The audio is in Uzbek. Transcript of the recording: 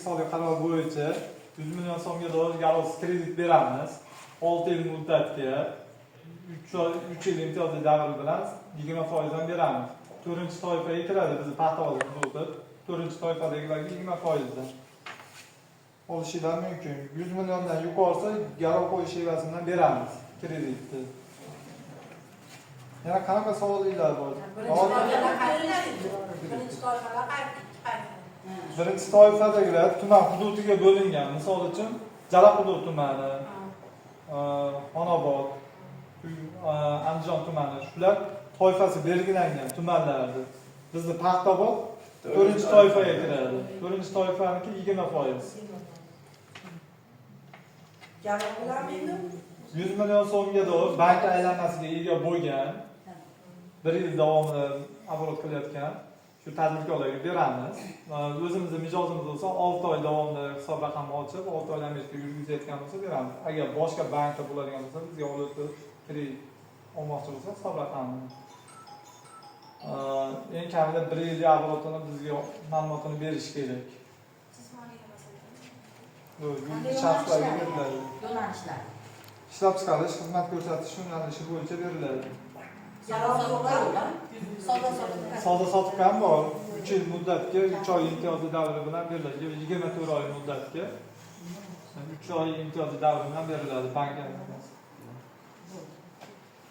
soliq qarori bo'yicha 100 million so'mga garovsiz kredit beramiz. 6 yil muddatga 3 yil imtiyozli davr bilan 20% dan beramiz. 4-toifaga kiradi bizni paxta hududi. 4-toifadagilarga 20% dan olishingiz mumkin. 100 milliondan yuqorisi garov qo'yish evazidan beramiz kreditni. Yana qanaqa savollar bor? Birinchi toifadagilar tuman hududiga bo'lingan. Misol uchun Jala hudud tumani, Xonobod, Andijon tumani, shular toifasi belgilangan tumanlardir. Bizni Paxtaobod 4-toifaga kiradi. 4-toifaniki 20%. 100 million so'mga bank aylanmasiga ega bo'lgan, 1 yil davomida oborot qilayotgan shu tadbirkorlarga beramiz. O'zimizning mijozimiz bo'lsa 6 oy davomida hisob raqamini ochib, 6 oydan beri yurgizayotgan bo'lsa beramiz. Agar boshqa bankda bo'ladigan bo'lsa, bizga olib kredit olmoqchi bo'lsa, hisob raqamini. Eng kamida 1 yillik oborotini bizga ma'lumotini berish kerak. Shaxslarga beriladi. Yo'nalishlar. Ishlab chiqarish, xizmat ko'rsatish yo'nalishi bo'yicha beriladi. Savdo sotiq ham bor. 3 yil muddatga 3 oy imtiyozli davri bilan beriladi. 24 oy muddatga 3 oy imtiyozli davri bilan beriladi bank.